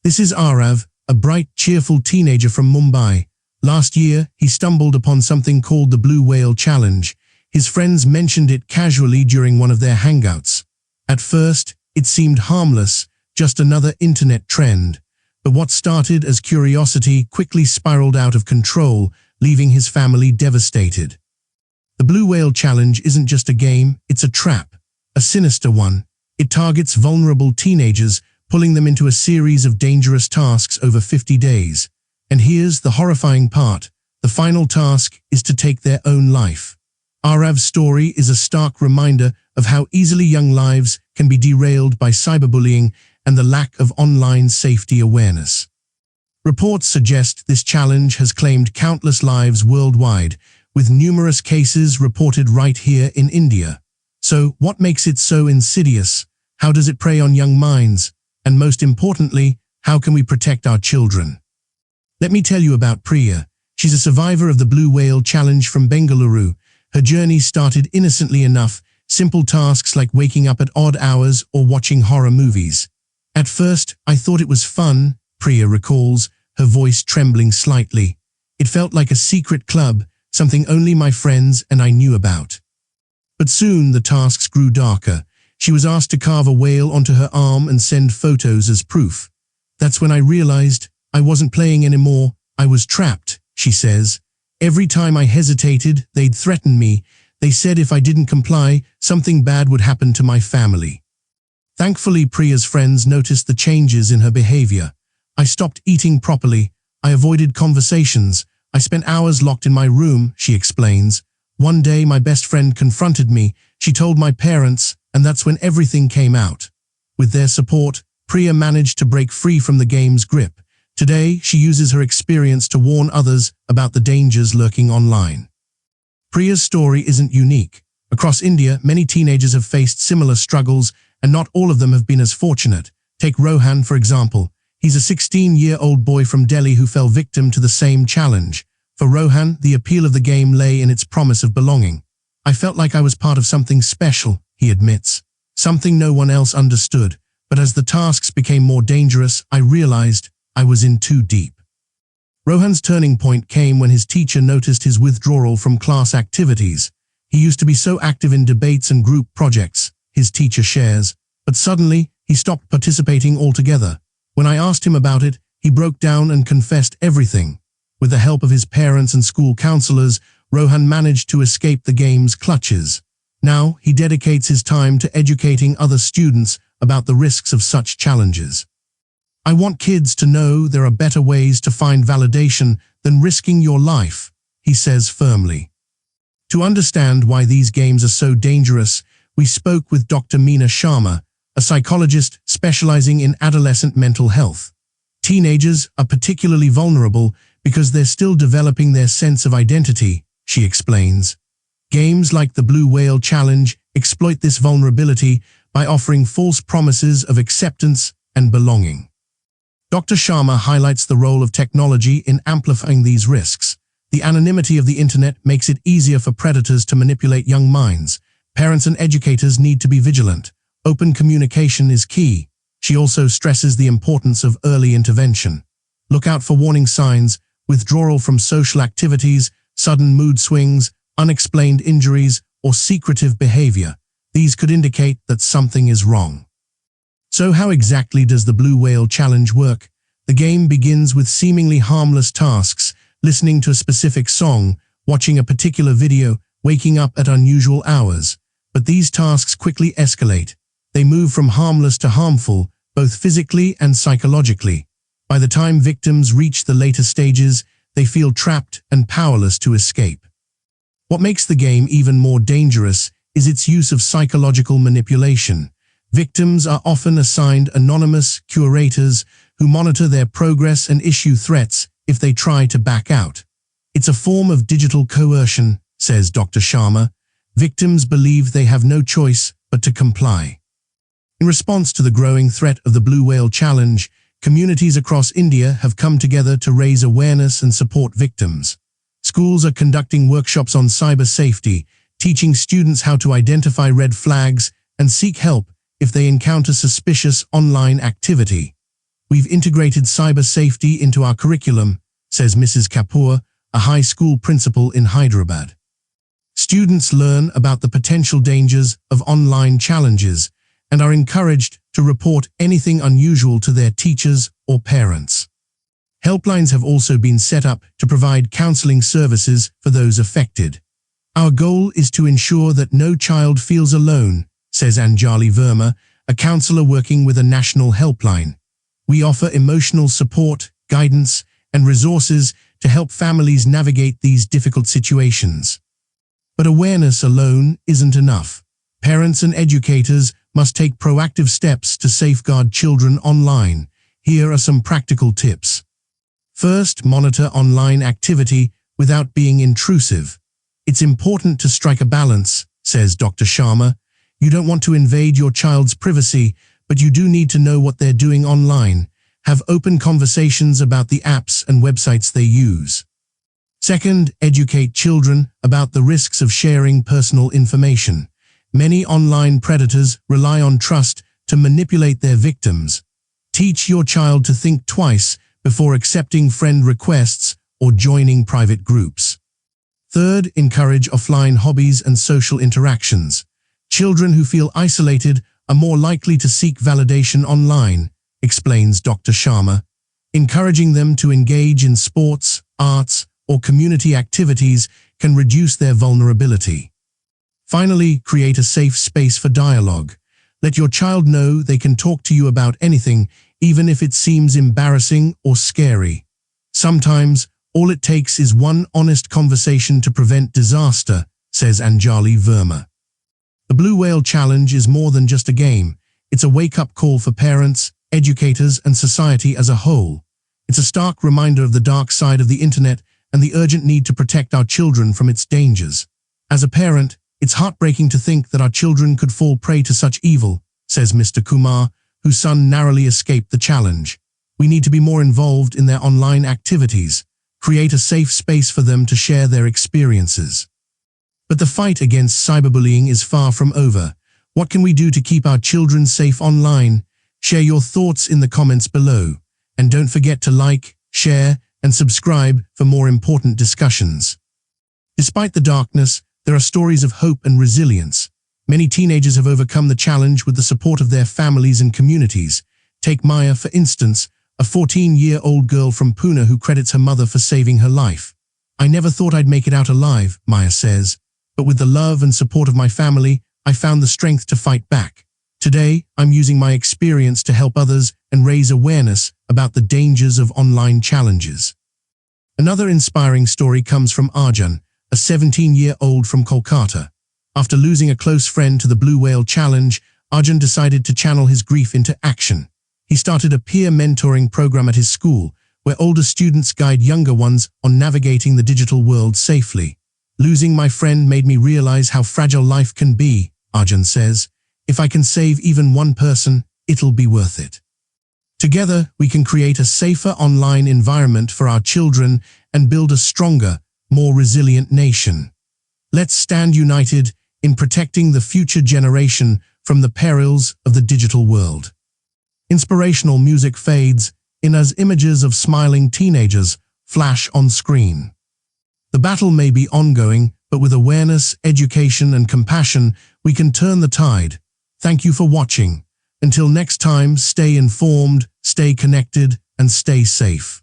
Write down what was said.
This is Arav, a bright, cheerful teenager from Mumbai. Last year, he stumbled upon something called the Blue Whale Challenge. His friends mentioned it casually during one of their hangouts. At first, it seemed harmless, just another internet trend. But what started as curiosity quickly spiraled out of control, leaving his family devastated. The Blue Whale Challenge isn't just a game, it's a trap, a sinister one. It targets vulnerable teenagers, pulling them into a series of dangerous tasks over 50 days. And here's the horrifying part. The final task is to take their own life. Arav's story is a stark reminder of how easily young lives can be derailed by cyberbullying and the lack of online safety awareness. Reports suggest this challenge has claimed countless lives worldwide, with numerous cases reported right here in India. So, what makes it so insidious? How does it prey on young minds? And most importantly, how can we protect our children? Let me tell you about Priya. She's a survivor of the Blue Whale Challenge from Bengaluru. Her journey started innocently enough, simple tasks like waking up at odd hours or watching horror movies. At first, I thought it was fun, Priya recalls, her voice trembling slightly. It felt like a secret club, something only my friends and I knew about. But soon the tasks grew darker. She was asked to carve a whale onto her arm and send photos as proof. That's when I realized I wasn't playing anymore, I was trapped, she says. Every time I hesitated, they'd threaten me. They said if I didn't comply, something bad would happen to my family. Thankfully, Priya's friends noticed the changes in her behavior. I stopped eating properly. I avoided conversations. I spent hours locked in my room, she explains. One day, my best friend confronted me. She told my parents, and that's when everything came out. With their support, Priya managed to break free from the game's grip. Today, she uses her experience to warn others about the dangers lurking online. Priya's story isn't unique. Across India, many teenagers have faced similar struggles, and not all of them have been as fortunate. Take Rohan, for example. He's a 16-year-old boy from Delhi who fell victim to the same challenge. For Rohan, the appeal of the game lay in its promise of belonging. I felt like I was part of something special, he admits. Something no one else understood. But as the tasks became more dangerous, I realized I was in too deep. Rohan's turning point came when his teacher noticed his withdrawal from class activities. He used to be so active in debates and group projects, his teacher shares, but suddenly he stopped participating altogether. When I asked him about it, he broke down and confessed everything. With the help of his parents and school counselors, Rohan managed to escape the game's clutches. Now he dedicates his time to educating other students about the risks of such challenges. I want kids to know there are better ways to find validation than risking your life, he says firmly. To understand why these games are so dangerous, we spoke with Dr. Meena Sharma, a psychologist specializing in adolescent mental health. Teenagers are particularly vulnerable because they're still developing their sense of identity, she explains. Games like the Blue Whale Challenge exploit this vulnerability by offering false promises of acceptance and belonging. Dr. Sharma highlights the role of technology in amplifying these risks. The anonymity of the internet makes it easier for predators to manipulate young minds. Parents and educators need to be vigilant. Open communication is key. She also stresses the importance of early intervention. Look out for warning signs, withdrawal from social activities, sudden mood swings, unexplained injuries, or secretive behavior. These could indicate that something is wrong. So how exactly does the Blue Whale Challenge work? The game begins with seemingly harmless tasks, listening to a specific song, watching a particular video, waking up at unusual hours. But these tasks quickly escalate. They move from harmless to harmful, both physically and psychologically. By the time victims reach the later stages, they feel trapped and powerless to escape. What makes the game even more dangerous is its use of psychological manipulation. Victims are often assigned anonymous curators who monitor their progress and issue threats if they try to back out. It's a form of digital coercion, says Dr. Sharma. Victims believe they have no choice but to comply. In response to the growing threat of the Blue Whale Challenge, communities across India have come together to raise awareness and support victims. Schools are conducting workshops on cyber safety, teaching students how to identify red flags and seek help if they encounter suspicious online activity. We've integrated cyber safety into our curriculum, says Mrs. Kapoor, a high school principal in Hyderabad. Students learn about the potential dangers of online challenges and are encouraged to report anything unusual to their teachers or parents. Helplines have also been set up to provide counseling services for those affected. Our goal is to ensure that no child feels alone, says Anjali Verma, a counselor working with a national helpline. We offer emotional support, guidance, and resources to help families navigate these difficult situations. But awareness alone isn't enough. Parents and educators must take proactive steps to safeguard children online. Here are some practical tips. First, monitor online activity without being intrusive. It's important to strike a balance, says Dr. Sharma. You don't want to invade your child's privacy, but you do need to know what they're doing online. Have open conversations about the apps and websites they use. Second, educate children about the risks of sharing personal information. Many online predators rely on trust to manipulate their victims. Teach your child to think twice before accepting friend requests or joining private groups. Third, encourage offline hobbies and social interactions. Children who feel isolated are more likely to seek validation online, explains Dr. Sharma. Encouraging them to engage in sports, arts, or community activities can reduce their vulnerability. Finally, create a safe space for dialogue. Let your child know they can talk to you about anything, even if it seems embarrassing or scary. Sometimes, all it takes is one honest conversation to prevent disaster, says Anjali Verma. The Blue Whale Challenge is more than just a game. It's a wake-up call for parents, educators, and society as a whole. It's a stark reminder of the dark side of the internet and the urgent need to protect our children from its dangers. As a parent, it's heartbreaking to think that our children could fall prey to such evil, says Mr. Kumar, whose son narrowly escaped the challenge. We need to be more involved in their online activities, create a safe space for them to share their experiences. But the fight against cyberbullying is far from over. What can we do to keep our children safe online? Share your thoughts in the comments below. And don't forget to like, share, and subscribe for more important discussions. Despite the darkness, there are stories of hope and resilience. Many teenagers have overcome the challenge with the support of their families and communities. Take Maya, for instance, a 14-year-old girl from Pune who credits her mother for saving her life. I never thought I'd make it out alive, Maya says, but with the love and support of my family, I found the strength to fight back. Today, I'm using my experience to help others and raise awareness about the dangers of online challenges. Another inspiring story comes from Arjun, a 17-year-old from Kolkata. After losing a close friend to the Blue Whale Challenge, Arjun decided to channel his grief into action. He started a peer mentoring program at his school, where older students guide younger ones on navigating the digital world safely. Losing my friend made me realize how fragile life can be, Arjun says. If I can save even one person, it'll be worth it. Together, we can create a safer online environment for our children and build a stronger, more resilient nation. Let's stand united in protecting the future generation from the perils of the digital world. Inspirational music fades in as images of smiling teenagers flash on screen. The battle may be ongoing, but with awareness, education, and compassion, we can turn the tide. Thank you for watching. Until next time, stay informed, stay connected, and stay safe.